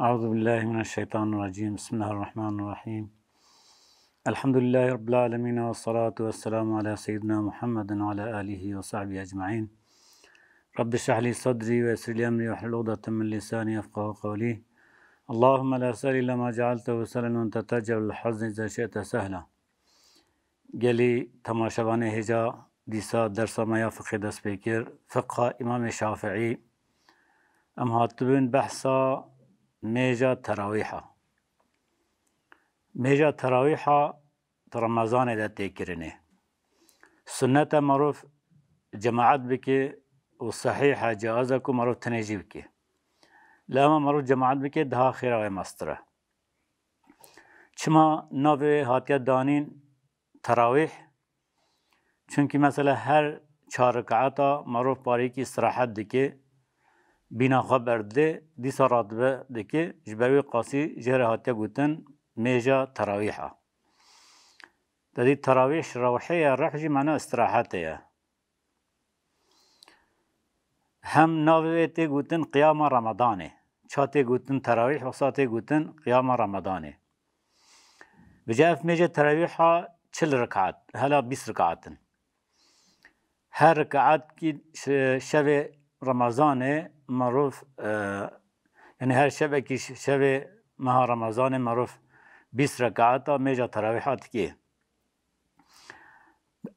أعوذ بالله من الشيطان الرجيم. بسم الله الرحمن الرحيم. الحمد لله رب العالمين، والصلاة والسلام على سيدنا محمد وعلى آله وصحبه أجمعين. رب اشرح لي صدري ويسر لي أمري واحلل عقدة من لساني يفقهوا قولي. اللهم لا سهل إلا ما جعلته سهلا وأنت تجعل الحزن إذا شئت سهلا. قالي تماشاوان هجا ديسا درس ما فقه دست بكر فقه إمام الشافعي أم هاتبون بحثا ميجا تراويحا. ميجا تراويحا رمضان دا تكرنه سنة معروف جماعت بكي وصحيحة جائزة معروف تنجي بكي لما معروف جماعت بكي ده خيرا ومستره. چما نوه هاتیا دانین تراویح چونکی مثلا هر 4 رکعتا معروف باری کی استراحت دکه بینا خبر ده دیسا راتبه دکه جبروی قاسی جهر هاتیا گوتن میجا تراویحا. تدي تراويح روحية رحجي معناه استراحتية. هم ناويتي قوتن قيام رمضانه شاتي قوتن تراويح وصاتي قوتن قيام رمضانه. بجاء في ميجا تراويحها 40 ركعات هلا 20 ركعات. هر ركعات كي شبه رمضانه معروف يعني هر شبه كي شبه مها رمضانه معروف 20 ركعات ميجا تراويحات كي.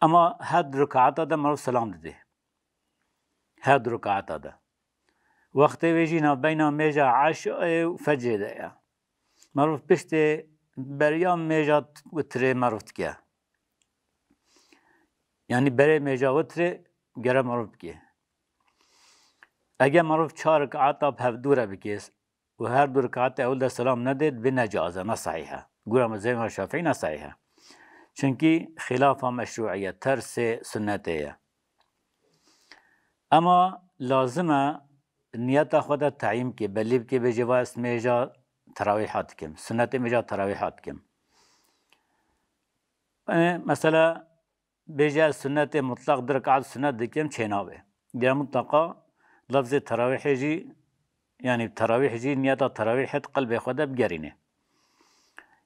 اما هاد رکعات دا معروف سلام دده. هاد رکعات دا وقت ویجینا بینا میجا عشاء و فجر ده معروف پشت بریام میجا وتره معروف کیا. یعنی بری میجا وتره گره معروف کیا. اگه معروف 4 رکعات به دوره بکیس و هر 2 رکعات اول دا سلام ندید به نجازه نصحیحه. گوره مذهب شافعی نصحیحه. چونکی خلاف مشروعیت ترس سنتیه. اما لازمه نیت خود تعیین که بلیب که به جواز میجا تراویحات کم سنت میجا تراویحات کم. مثلا بجاز سنت مطلق درکعات سنت دکم چنابه. در مطلقا لفظ تراویح جی یعنی تراویح جی نیت تراویحت قلب خود بگرینه.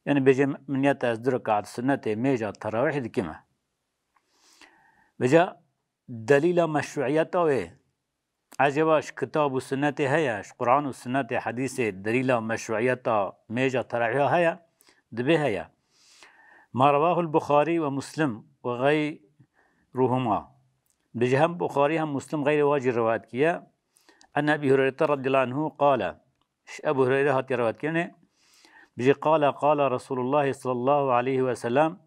يعني بيجي من يتأذرك على السنة ميجا التراويح دي كما بيجا دليل مشروعيته ايه عجباش كتاب السنة هياش قرآن السنة حديث دليل مشروعيته ميجا التراويح هيا دبي هيا ما رواه البخاري ومسلم وغيرهما. بيجي هم بخاري هم مسلم غير واجه الروايات كيا أن أبي هريرة رضي الله عنه قال أبو هريرة هاتي روايات كيا بيجي قال رسول الله صلى الله عليه وسلم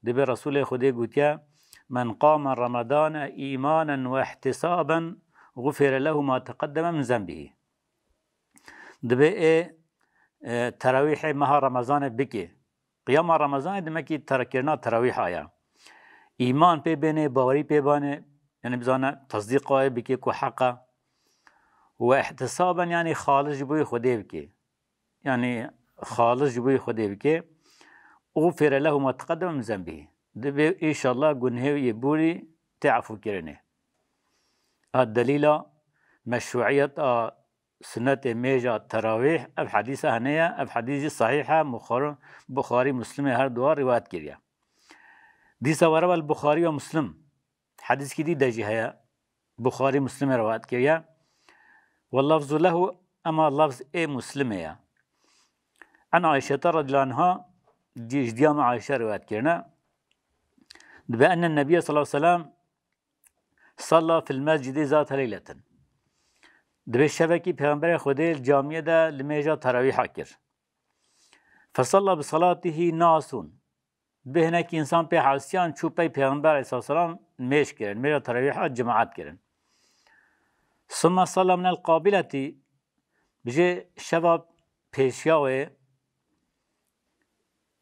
دبي رسول خدي قوتيا من قام رمضان إيمانا واحتسابا غفر له ما تقدم من ذنبه. دبي تراويح مها رمضان بكي قيام رمضان دمكي تركرنا تراويح آيا إيمان بي بينه باوري بي بانه يعني بزانا تصديق بكي كو حقا واحتسابا يعني خالص بوي خدي بكي يعني خالص جبوي خدي بكي غفر له ما تقدم من ذنبه. دبي إن شاء الله جنه يبوري تعفو كرنه. الدليل مشروعية سنة ميجا التراويح أب حديثة هنية أب حديث صحيحة بخاري مسلم هر دوار روايات كريا. دي سوارا البخاري ومسلم حديث كدي دجي هيا بخاري مسلم روايات كريا واللفظ له أما اللفظ مسلم يا. عن عائشة رضي الله عنها جديام عائشة روايات كرنا بأن النبي صلى الله عليه وسلم صلى في المسجد ذات ليلة. دبي الشبكي پیغمبر خدا الجامعة دا لميجا تراويح كر فصلى بصلاته ناسون بهناك إنسان بي حاسيان شو بي پیغمبر عليه الصلاة والسلام ميش كرن ميجا تراويح جماعات كرن. ثم صلى من القابلة بجي شباب پیشیاوه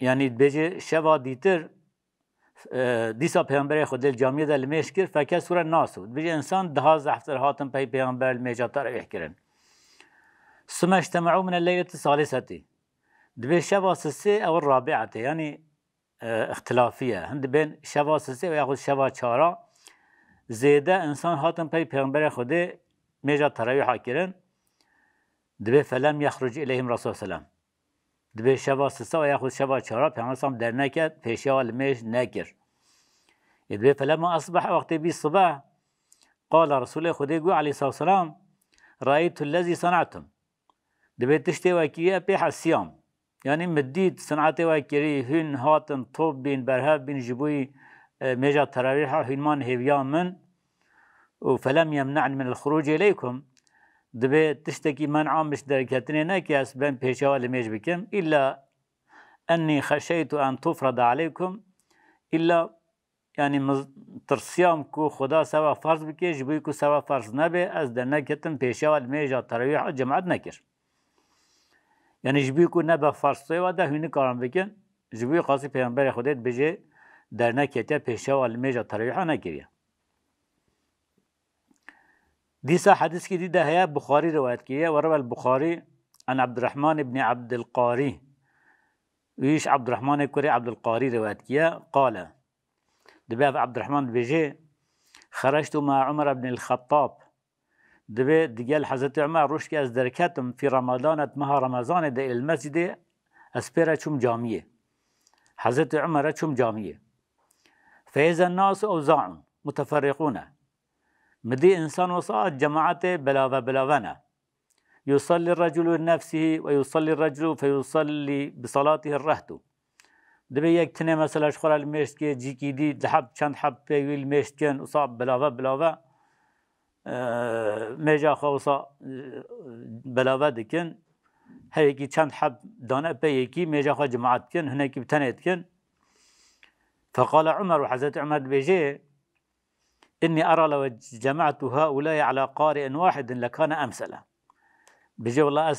يعني بيجي شبا ديتر ديسا پیغمبر خود الجامعه دا لميش كر فكا سورة ناسو بيجي انسان دها زحفتر هاتن بي پیغمبر الميجا تراويح كرن. ثم اجتمعوا من الليلة الثالثة دبي شبا سسي او الرابعة يعني اختلافية هند بين شبا سسي وياخذ شبا چارا زيادة انسان هاتن بي پیغمبر خود ميجا تراويح كرن دبی فلم یخرج الیهم رسول سلام دبی شبا سسا و یا خود شبا چهارا پیامبر سلام در نکرد پیشیا لمیش نکر دبی فلما اصبح وقتی بی صبح قال رسول خدا گو علیه السلام رأيت الذي صنعتم دبی تشتی وکیه پی حسیام یعنی مدید صنعت وکیری هن هاتن طوب بین برهب بین جبوی ميجا تراويح هنمان هيفيا من فلم يمنعني من الخروج إليكم دبي تشتكي منع مش دركتني ناكي أسبان بيشاوى لميج بكم إلا أني خشيت أن تفرض عليكم إلا يعني ترسيام كو خدا سوا فرض بكي جبوي كو سوا فرض نبي أز در ناكتن بيشاوى لميجا تراويح جماعت نكر يعني جبوي كو نبا فرض سوا ده هني كارم بكن جبوي قاسي پیغمبر خودت بجي در نکته پیشوا لمیجا تراویحا نکریه. دیسا حدیث کی دیده هیا بخاری روایت کیه و روى البخاری عن عبد الرحمن بن عبد القاري ويش عبد الرحمن كوري عبد القاري روایت کیه قال دبي عبد الرحمن بيجي خرجت مع عمر بن الخطاب دبي دقال حضرت عمر روش كي از دركتم في رمضان مها رمضان ده المسجد اسبيرا چوم جامعه حضرت عمر چوم جامعه فإذا الناس أوزاع متفرقون مدي إنسان وصاعد جماعات بلاونا يصلي الرجل لنفسه ويصلي الرجل فيصلي بصلاته الرهت دبي يكتني مثلا شخرا المشت كي جي كي دي لحب چند حب بيوي المشت كن وصاب بلاوة ميجا خوصا بلاوة دكن هيكي چند حب دانا بيكي ميجا خو جماعات كن هناكي بتنيت كن فقال عمر وحضرت عمر بيجي إني أرى لو جمعت هؤلاء على قارئ واحد لكان أمثله بيجي والله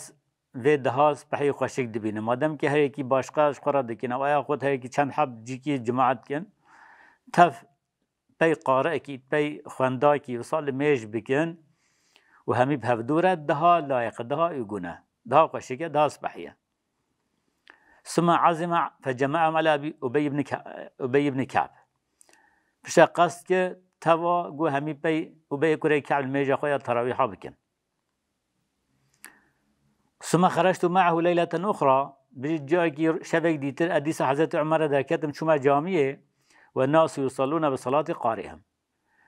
في دهاس بحي خوشك دبين ما دام كي هريكي باشقاش قرا دكين او ياخذ هريكي چند حب جيكي جماعت كن تف بي قارئ كي بي خواندا كي وصل ميج بكن وهمي بهفدوره دها لايق دها يقونه دها خوشك دهاس بحيه ثم عزم فجمعهم على أبي بن كعب فش قصد که توا گو همی بی أبي كري كعب الميجا خويا تراويحا بكن ثم خرجت معه ليلة أخرى بجاكي شبك ديتر أديس حضرت عمر دركتم شما جامعه والناس يصلون بصلاة قارئهم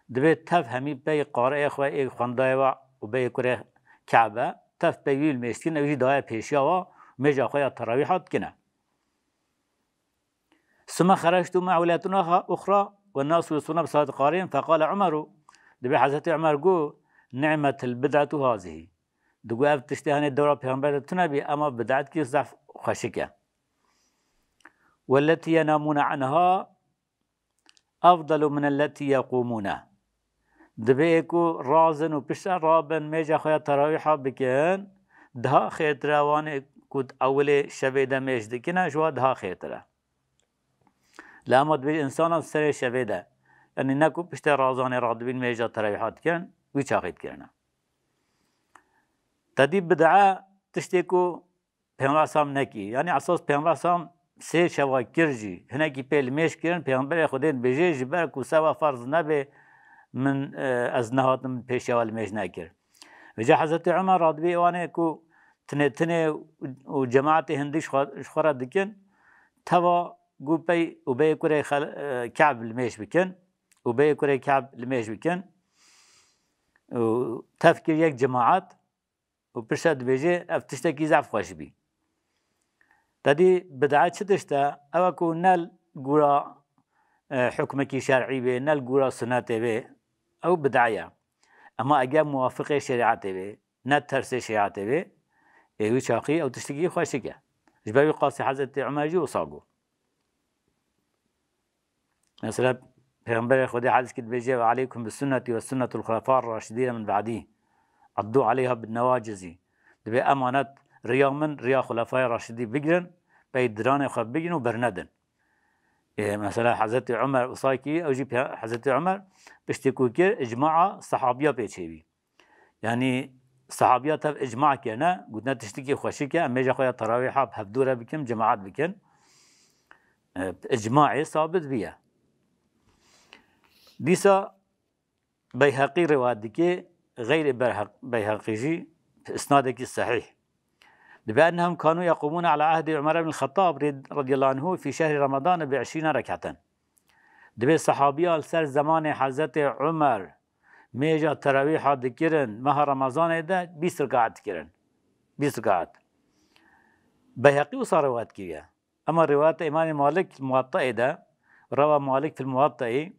دبيت تف همي بي قارئ خويا خواندايوا أبي كري كعبه تف بي المشتين ويجي دايا بيشيوا ميجا خويا تراويحا بكنه ثم خرجت مع ولاة أخرى والناس يصلون بصلاة قارئهم فقال عمر دبي حضرت عمر قو نعمة البدعة هذه دقو أف تشتهاني الدورة بيغمبر تنبي أما بدعت كي ضعف خشكة والتي ينامون عنها أفضل من التي يقومون دبي اكو رازن وبشتر رابن ميجا خويا تراويحا بكن دها خير تراوان كود أولي شبه دا ميش دكنا جوا دها خير ترا لامد بي انسان سر شبه دا يعني نكو بشتر رازان رادبين ميجا تراويحات كن ويشاقيد كرنا تدي بدعة تشتكو پیغمبر سام نکی یعنی اساس پیغمبر سام سه شوا کرجی هنکی پیل میش کرن پیغمبر خودت بجی جبر کو سوا فرض نبه من از نهاتم پیش اول میش نکر وجا حضرت عمر رضی الله عنه کو تنه و جماعت هندیش خورا دکن توا گو پی و بی کره کعب المیش بکن و بی کره کعب المیش بکن و تفکر یک جماعت و پرشد بيجي افتشتكي ضعف خوش بي تدي بدعات شتشتا او اكو نال قرا حكمكي شرعي بي نال قرا سناتي بي او بدعية اما اجا موافقه شريعتي بي نال ترسي شريعتي بي ايوي شاقي او تشتكي خوشكا جبابي قاسي حضرت عمر جي وصاقو مثلا پیغمبر خدا حدیث كده بيجي وعليكم بالسنة والسنة الخلفاء الراشدين من بعديه عضوا عليها بالنواجز دبي امانات ريا من ريا خلفاء راشدين بيجرن بيدران خب بيجرن وبرندن مثلا حضرت عمر وصايكي او جي حضرت عمر بيشتكوا كير اجماع صحابيه بيتشيبي يعني صحابيات اجماع كنا قلنا تشتكي خوشيك اما جا خويا تراويح بهدوره بكم جماعات بكن اجماعي ثابت بيها ديسا بيهقي روادكي غير بيهقي جي اسنادك الصحيح بأنهم كانوا يقومون على عهد عمر بن الخطاب رضي الله عنه في شهر رمضان ب20 ركعة. دبي صحابيا سر زمان حضرت عمر میجا تراویح دکرن ماه رمضان ده 20 رکعت کرن 20 رکعت. بيهقي وصار كيا. أما رواية إمام مالك الموطأ ده روى مالك في الموطأ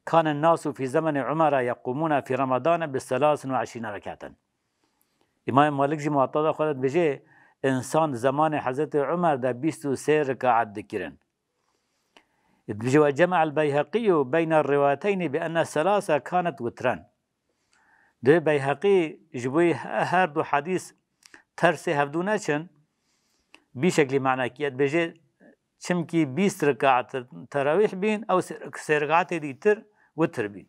كان الناس في زمن عمر يقومون في رمضان ب23 ركعة. إمام مالك جي موطأ ده خلت بجي إنسان زمان حضرت عمر ده 23 ركعت ذكرن. بجي وجمع البيهقي بين الروايتين بأن الثلاثة كانت وترا. ده بيهقي جبوي هر دو حديث ترسي هفدونه چن بشكل معنى كيات بجي چمكي 20 ركعت تراويح بين أو 3 ركعت ديتر وتر بين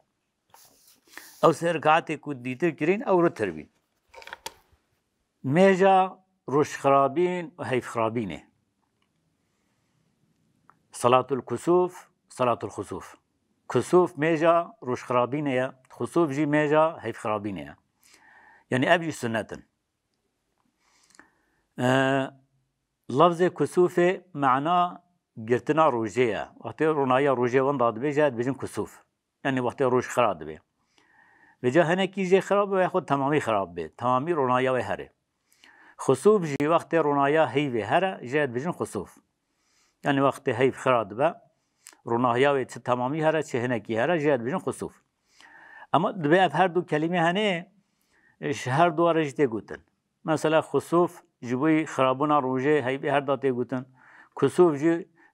أو 3 ركعت كود ديتر كرين أو رتر بين. ميجا روش خرابين وهيف خرابينه. صلاة الكسوف صلاة الخسوف. كسوف ميجا روش خرابينه، خسوف جي ميجا هيف خرابينه. يعني أبجي سنة. لفظ كسوف معناه قرتنا روجيه. وقت رونايا روجيه ونداد بيجا بيجن كسوف. يعني وقت روج خراب بي. بيجا هنا كي جي خراب وياخد تمامي خراب بي. تمامي رونايا وهره. خسوف جي وقت رونايا هي وهره جاد بيجن خسوف. يعني وقت هي خراب با رونايا و تمامي هره چه هنا كي هره جاد بيجن خسوف. اما دبي هر دو كلمه هنه هر دو رجته گوتن. مثلا خسوف جبوی خرابونا روزه هی به هر داته گوتن. کسوف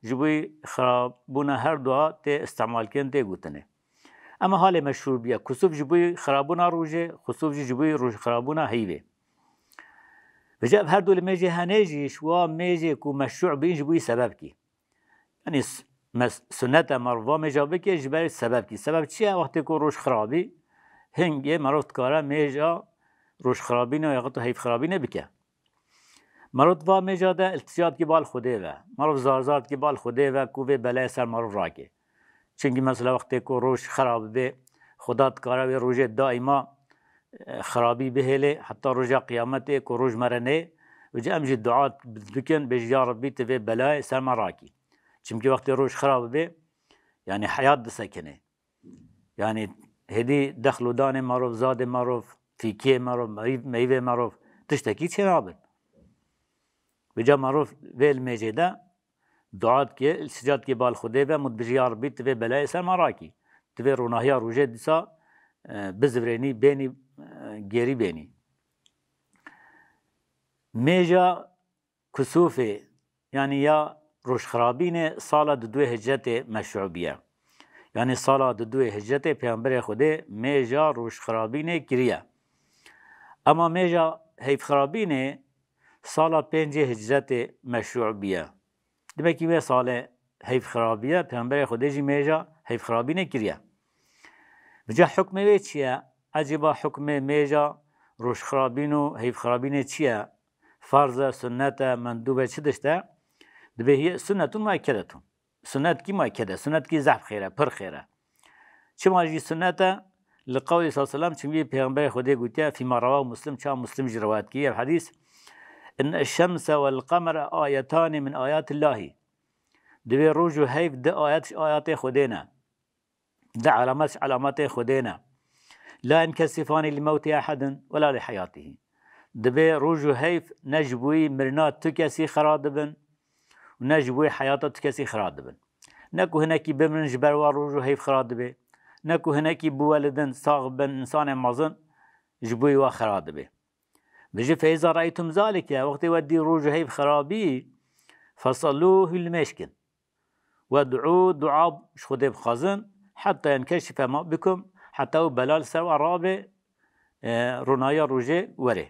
جبوی خرابونا هر دو ته استعمال کن ته گوتنه. اما حال مشهور بیا کسوف جبوی خرابونا روزه، خسوف جبوی روز خرابونا هیوه. وجب هر دو لمجه هنجیش و مجه کو مشروع بین جبوی سبب کی. یعنی سنت مروا مجابه که جبر سبب کی. سبب چیه؟ وقتی که روز خرابی هنگه مرد کاره مجا روز خرابی نه یا تو هیف خرابی نبکه. مرد و مجاده التجاد کی بال خوده و مرد زارزارد کی بال خوده و کوه بلای سر مرد راکه. چونکی مثلا وقتی که روش خراب به خدات کاره و روز دائما خرابی بهله حتی روز قیامت که روز مرنه و جا امجد دعات بکن بج یا ربی تفه بلای سر مراکی. چونکی وقتی روز خراب به یعنی حیات دسکنه. یعنی هدی دخل و دان مرد زاد مرد فیکه مرد میوه مرد تشتکی چه نابد. بجا معروف ویل میجده دعات که السجاد که بال خوده و مدبجی عربی تبه بلای سر مراکی تبه روناهی روژه دیسا بزورینی بینی گیری بینی میجا کسوفه یعنی یا روش خرابین سال دو هجرت مشروعیه یعنی سال دو هجرت پیامبر خوده میجا روش خرابین کریه اما میجا هیف خرابینه سال 5 هجرت مشروع بیه. دمکی به سال هیف خرابیه پیامبر خودی میجا هیف خرابی نکریه. بجا حکم وی چیه؟ عجیبا حکم میجا روش خرابینو هیف خرابینه چیه؟ فرض سنت مندوبه چی داشته؟ دبه هی سنتون مؤکدتون. سنت کی مؤکده؟ سنت کی ضعف خیره، پر خیره. چه ماجی سنت؟ لقول صلی الله علیه و سلم چمی پیامبر خودی گویه فيما رواه مسلم چه مسلم جروات کیه حدیث إن الشمس والقمر آيتان من آيات الله. دبي روجو هيف ده آيات خدينا. ده علامات خدينا. لا ينكسفان لموت أحد ولا لحياته. دبي روجو هيف نجبوي مرنات تكسي خرادبن ونجبوي حياته تكسي خرادبن. نكو هناكي بمرن جبروا روجو هيف خرادبه. نكو هناكي بوالدن صاغبن إنسان مازن جبوي وخرادبه. بجي فإذا رأيتم ذلك وقت ودي روجه هيف خرابي فصلوه المشكن وادعوا دعاء شخده بخازن حتى ينكشف ما بكم حتى بلال سوا رابع رنايا روجه وره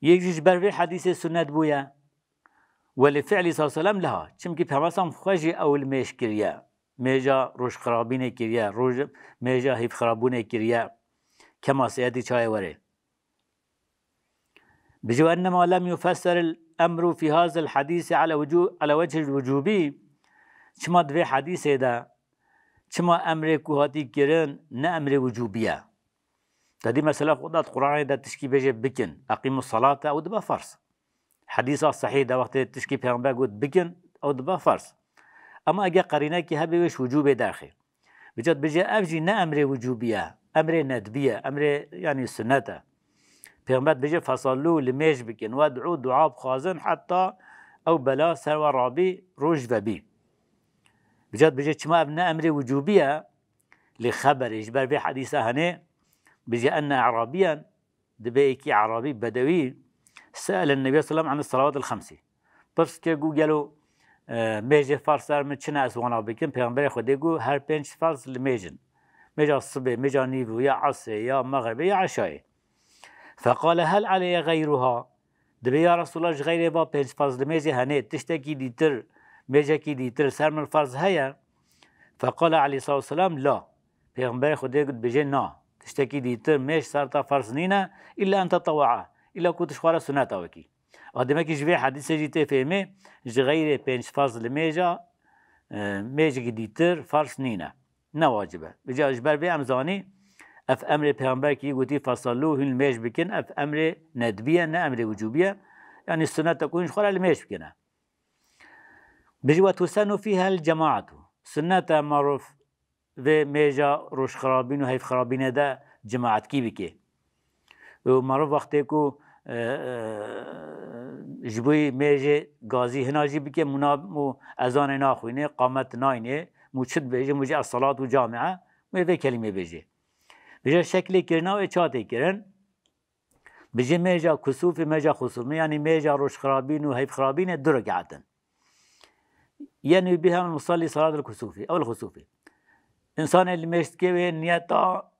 يجيش بروي حديث سنة بويا ولفعل صلى الله عليه وسلم لها چمكي بهمسام خوشي أو المشكريا ميجا روش خرابين كريا روج ميجا هيف خرابون كريا كما سيأتي چاي وره بجو أنما لم يفسر الأمر في هذا الحديث على وجه الوجوبي چما دوی حدیث ده چما امر کوهاتی کرن نه امر وجوبیه تدي مثلا خدات قرآن دا تشكي بيجي بكن أقيموا الصلاة أو دبا فرس حديث صحيح دا وقت تشكي بيغمبر قد بكن أو دبا فرس أما أجا قرينة كي هبي وش وجوب داخل بجد بيجي أفجي نا أمر وجوبية أمر ندبية أمر يعني سنة بيغمبر بيجي فصلوا لميش بكن وادعوا دعاء بخازن حتى أو بلا سر رابي روج ببي بجد بيجي كما ابن أمر وجوبية لخبر يجبر بي حديثة هنا بيجي أن أعرابيا دبيكي عربي بدوي سأل النبي صلى الله عليه وسلم عن الصلوات الخمسة برس كي قالوا ميجي فارسار من چنا اسوانا بكن پیغمبر خدا گو هر 5 فرض لميجن ميجا الصبح ميجا نيفو يا عصر يا مغرب يا عشاء فقال هل علي غيرها دبي يا رسول الله غير با 5 فرض لميجي هني تشتكي ديتر ميجا كي ديتر سر من الفرض هيا فقال عليه الصلاة والسلام لا پیغمبر خدا قد بيجي نا تشتكي ديتر ميش صارتا فرض نينا إلا أن تطوعها إلا كنت شخوارا سنة وكي آدمه که جوی حدیث جیته فهمه غیر 5 فرض لمیجا میجا دیتر فرض نینه نواجبه بجا اجبر به امزانی اف امر پیغمبر کی گوتی فصلوه المیج بکن اف امر ندبیه نه امر وجوبیه يعني السنة تكون خلا الميش بكنا بجي وتسن فيها الجماعة سنة معروف و ميجا روش خرابين و هيف خرابين دا جماعت کی بكي ومعروف وقتی کو جبوی میجه گازی هناجی بکه مو اذان ناخوینه قامت ناینه مو چد بیجه موجه الصلاة و جامعه و کلمه بیجه شکلی کرنا و چاته کرن بیجه میجه کسوف میجه خصوف یعنی میجه روش خرابین و حیف خرابین دو رکعتن یعنی بها المصلي صلاة الكسوف او الخسوف انسان اللي مشت که نیتا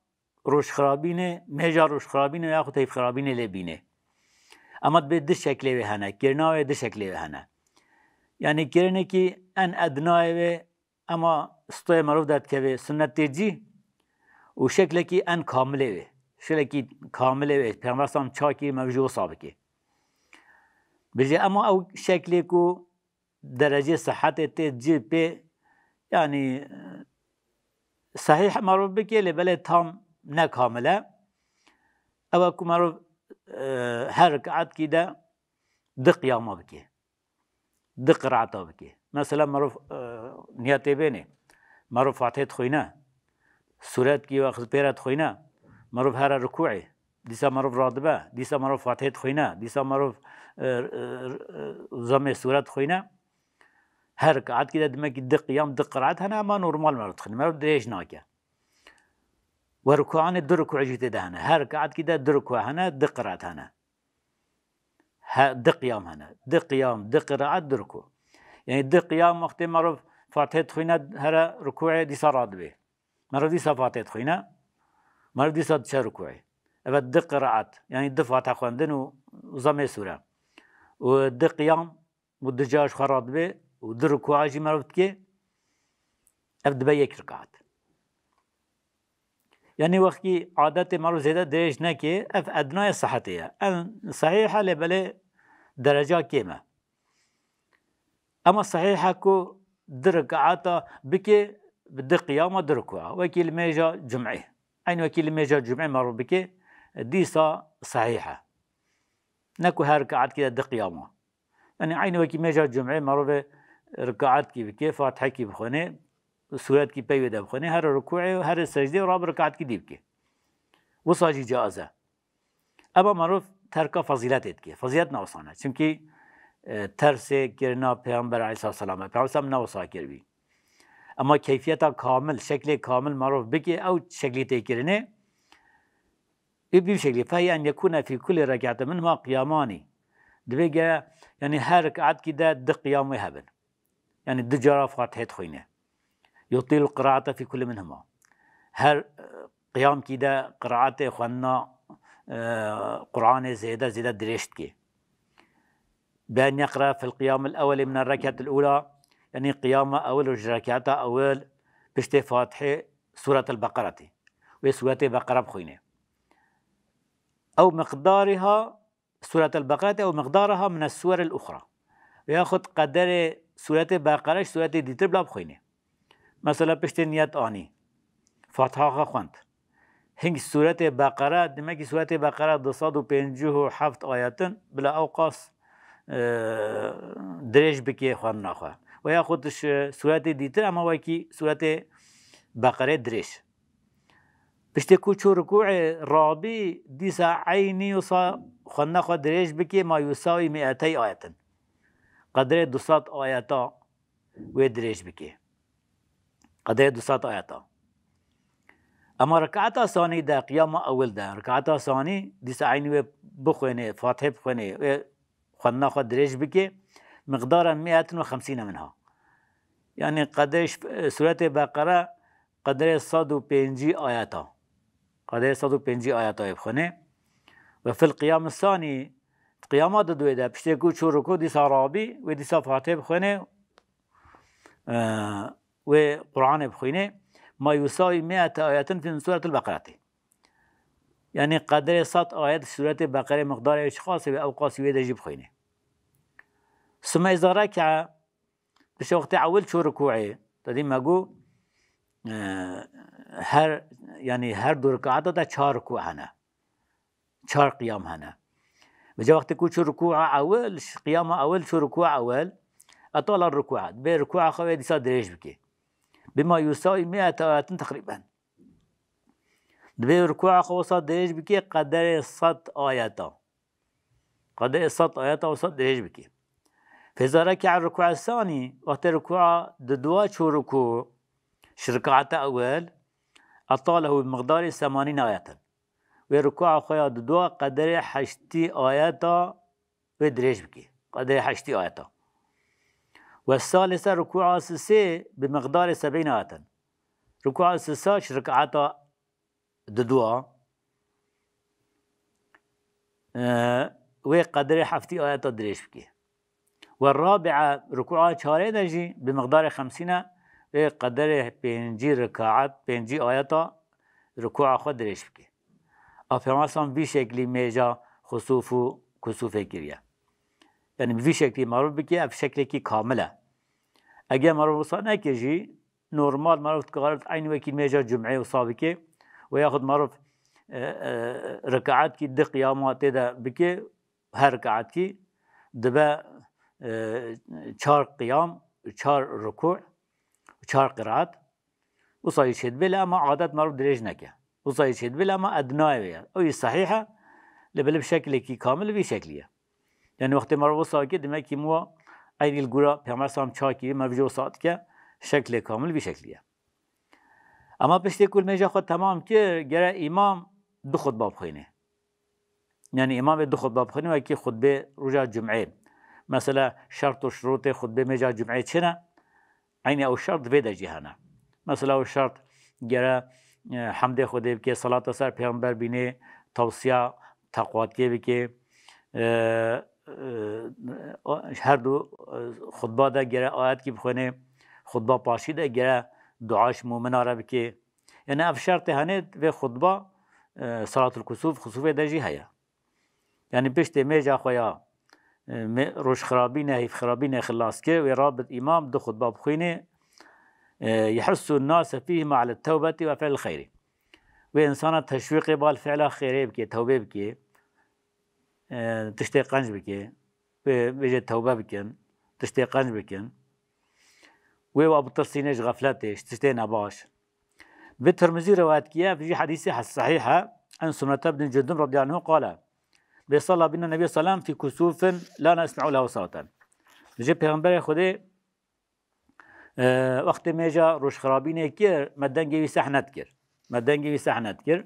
روش خرابینه میجه روش خرابینه یا خود حیف خرابینه لبینه اما به دو شکلی و هنه کرناوی دو شکلی و هنه یعنی کرنه که ان ادنای و اما استوی معروف داد که سنت تیجی و شکلی که ان کامله و شکلی که کامله و پیغمبر سام چاکی موجود سابقه بجه اما او شکلی که درجه صحت تیجی به یعنی صحیح معروف بکه لبله تام نکامله او که معروف هر ركعت كده دق قيامه بكي دق رعته بكي مثلا معروف نياتي بيني معروف فاتحه خوينا سورات كي وقت بيرات خوينا معروف هر ركوعي ديسا معروف راتبه ديسا معروف فاتحه خوينا ديسا معروف زم سورات خوينا هر ركعت كده دمك دق قيام دق رعت هنا ما نورمال معروف خن معروف دريش ناكه وركوعان الدركوع جيت هنا هر ركعت كده دركوع هنا دقرات هنا دقيام هنا دقيام دقرات دركوع يعني دقيام وقت معروف فاتحة خوينا هر ركوع دي صارات به معروف دي صفاتحة خوينا معروف دي صاد شر ركوع أبد دقرات يعني دفاتحة خواندن وزمة سورة ودقيام ودجاج خرات به ودركوع جي معروف كي أبد بيك ركعت يعني وقتی عادت مرو زیاده درش نکه اف ادنای صحتیه ان صحیحه لبله درجه کمه اما صحیحه کو درکعاتا بکه بده قیامه درکوها وکیل میجا جمعه این وکیل میجا جمعه مرو بکه دیسا صحیحه نکو هر رکعت که ده قیامه يعني عین وکیل میجا جمعه مرو به رکعت کی بکه فاتحه کی بخونه سورات کی پیوده بخونه هر رکوع و هر سجده و راب رکعت کی دیب که وصاجی جازه اما معروف ترک فضیلت که فضیلت نوصانه چونکه ترس کرنا پیامبر علیه السلام پیامبر نوصا کردی اما کیفیت کامل شکل کامل معروف بکی او شکلی تکرنه بی شکلی فهی ان یکون فی کل رکعت منها قیامانی دبیگه یعنی هر رکعت کی ده قیام هبن یعنی ده جرا فاتحه خوینه يطيل القراءة في كل منهما هر قيام كده قراءة خوانا قرآن زيادة درشت كي بأن يقرأ في القيام الأول من الركعة الأولى يعني قيام أول ركعة أول بشت فاتحة سورة البقرة وسورة البقرة بخوينة أو مقدارها سورة البقرة أو مقدارها من السور الأخرى ويأخذ قدر سورة البقرة سورة ديتر بلا بخوينة مثلا پشت نیت آنی فاتحه خواند هنگ سورة بقرة دمكي سورة بقرة 257 آياتن بلا أوقاس دريج بكي خوان ناخوا ويا خودش سورة ديتر أما ويكي سورة بقرة دريش بشتكو چو ركوع رابي ديسا عيني وصا خوان ناخوا دريج بكي ما يساوي 200 آياتن قدر 200 آياتا ودريج بكي قدر 200 آياتا اما ركعتا ثاني دا قيام اول دا ركعتا ثاني ديس عيني بخوينه فاتحه بخوينه خدنا خد دريج بكي مقدارا 150 منها يعني قدرش سورة بقرة قدر 105 آياتا قدر 105 آياتا بخوينه وفي القيام الثاني قيامات دوي دا بشتكو شو ركو ديس عربي وديس فاتحه بخوينه وقرآن بخوينه ما يساوي 100 آية في سورة البقرة يعني قدر 100 آيات سورة البقرة مقدار خاص بأوقاس ويدجي خينه ثم إذا ركع بش وقت أول شو ركوعي تدي ما جو هر دو ركعات ده 4 ركوع هنا 4 قيام هنا بجا وقت كل شو ركوع أول قيام أول شو ركوع أول أطول الركوعات بركوع خوي دي صار دريج بكي بما يساوي 100 آية تقريبا دبي ركوع خوصات دريج بكي قدر 100 آية قدر 100 آية وصات دريج بكي فإذا ركع الركوع الثاني وقت الركوع دوا شو ركوع شركعة أول أطاله بمقدار 80 آية وركوع خويا دوا قدر 8 آية ودريج بكي قدر 8 آية والثالثة ركوع السادسة بمقدار 70 آية ركوع السادسة شركعة دوا وقدر 7 آيات دريش بكي والرابعة ركوع 4 درجي بمقدار 50 وقدر 5 ركعات 5 آيات ركوع خود دريش بكي أفهماسان بشكل ميجا خصوف و كسوف كريا يعني بشكل معروف بكي أف شكل كي كاملة أجا معروف صار نكجي نورمال معروف تقارب عين وكيل ميجا جمعة وصابكي وياخذ معروف ركعات كي دق قيامات ده بكي هر ركعات كي دبا 4 قيام 4 ركوع 4 قراءات وصاي شد بلا ما عادات معروف دريج نكه وصاي شد بلا ما أدناية أو صحيحة لبلا بشكل كي كامل بشكلية يعني وقت معروف صار كده ما كي مو أي الجورا بيعمل شاكي ما بيجو صات كه شكل كامل بشكلية اما پشتی کل میجا خود تمام که گره امام 2 خطبه بخوینه يعني امام 2 خطبه بخوینه و که خطبه رجا جمعه مثلا شرط و شروط خطبه میجا جمعه چنه عینی او شرط بيدا جهانا مثلا او شرط گره حمد خوده بکه صلاة سر پیغمبر بینه توصیه تقوات که بکه هر دو خطبه ده گره آیت کی بخوینه خطبه پاشی ده گره دعاش مؤمن عربي كي يعني أفشرت هنيت في خطبة صلاة الكسوف خسوفة دجي هيا يعني بيشتي ميجا خويا روش خرابينه هيف خرابينه خلاص كي ورابط إمام 2 خطبة بخينه يحث الناس فيهما على التوبة وفعل الخير وإنسان تشويق بالفعل خيري بكي توبة بكي تشتي قنج بكي بيجي توبة بكن تشتي قنج بكن وابو تصينيش غفلتش تشتينا باش بالترمذي روايات كيا في حديث صحيحة عن سمرة بن جندب رضي الله عنه قال بيصلى بنا النبي صلى الله عليه وسلم في كسوف لا نسمع له صوتا جي پیغمبر خدا وقت میجا روش خرابینه کر مدنگی سحنت کر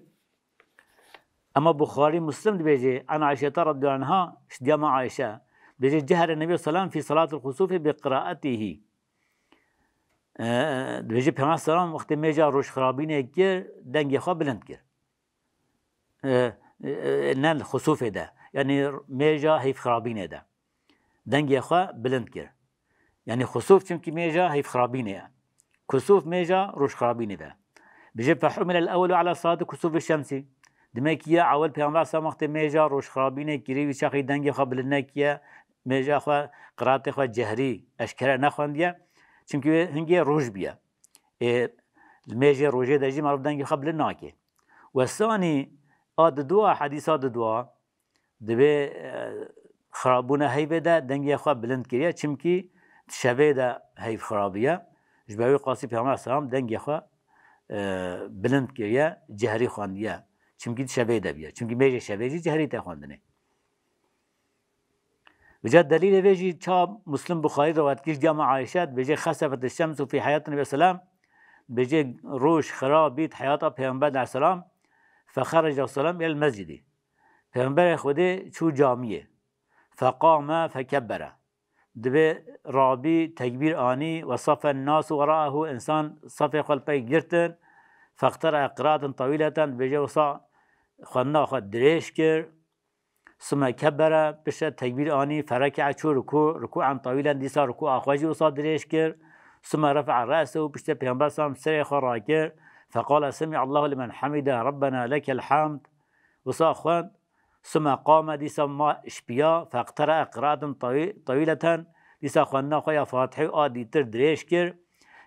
اما بخاري مسلم بيجي عن عائشة رضي الله عنها اشتيام عائشة بيجي جهر النبي صلى الله عليه وسلم في صلاة الخسوف بقراءته بيجي پیغمبر سلام وقت میجا روش خرابینه کر دنگی خواه بلند کر نال خسوف ده يعني میجا هيف خرابینه ده دنگی خواه بلند کر يعني خسوف چمكي ميجا هيف خرابينه كسوف ميجا روش خرابينه ده بيجي فحمل الاول على صلاه كسوف الشمس دمك يا اول پیغمبر صلی الله علیه ميجا روش خرابينه كري وي شخي دنگي قبل نكيا ميجا خو قرات خو جهري اشكره نخونديا چمكي هنگي روج بيا الميجا روجه دجي مرض دنگي قبل ناكي والثاني آد دوا حديثات دوا دبي خرابونه هيبه ده دنگي خوا بلند كريا چمكي شبه ده هيف خرابيه جباوي قاسي پیغمبر سلام دنگي خوا بلند كريا جهري خوانديه چمكي شبه ده بيه چمكي ميجي شبه جي جهري تا خواندنه وجاء دليل بيجي شاب مسلم بخاري روات كيش جامع عائشة بيجي خسفت الشمس في حياة النبي صلى الله عليه وسلم بيجي روش خراب بيت حياته پیغمبر عليه السلام فخرج السلام إلى المسجد پیغمبر خودی شو جامعه فقام فكبر دبي رابي تكبير آني وصف الناس وراءه إنسان صف قلبي جرتن فاقترأ قراءة طويلة بيجي وصا خلنا خد دريش كر ثم كبر بشه تكبير آني فركع شو ركوعا طويلا ديسا ركوع أخواجي وصا دريش كر ثم رفع رأسه بشه پیغمبر سلام سري خرا كر فقال سمع الله لمن حمده ربنا لك الحمد وصا أخوان ثم قام ديسا ما اشبيا فاقترأ قراءة طويلة ديسا خوانا خويا فاتحة آدي تر دريش كر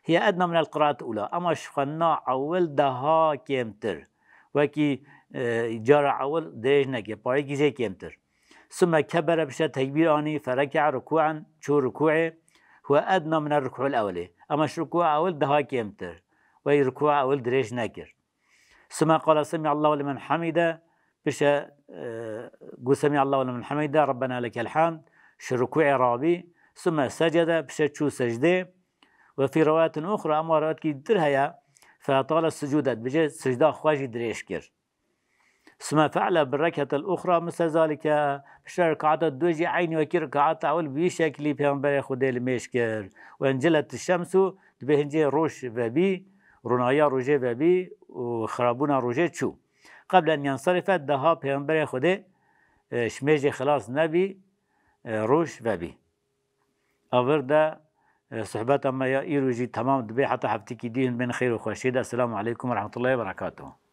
هي أدنى من القراءة الأولى أما شخوانا أول دها كيمتر وكي جارة أول دريش نكي بايكي زي كيمتر ثم كبر بشا تكبير آني فركع ركوعا شو ركوعي هو أدنى من الركوع الأولي أما ركوع أول دها كيمتر وهي ركوع أول دريش نكر ثم قال سمع الله لمن حمده بشا قل سمع الله لمن حمده ربنا لك الحمد شركوع رابي ثم سجد بشا شو سجده وفي رواية أخرى أما رواية كي درها فطال السجود بجي سجده خواجي دريش كر ثم فعل بالركعة الأخرى مثل ذلك بشا ركعات الدوجي عيني وكي ركعات أول بيشكلي بيانبري خده لميش كر وانجلت الشمس بهنجي روش وبي رنايا روجي وبي وخرابونا روجي تشو قبل أن ينصرف دها پیغمبر خوده شمیج خلاص نبی روش و بی آورده صحبت اما یا ایروجی تمام دبی حتی هفته کی دیهن بین خیر و خوشیده. السلام علیکم و رحمت الله و برکاته.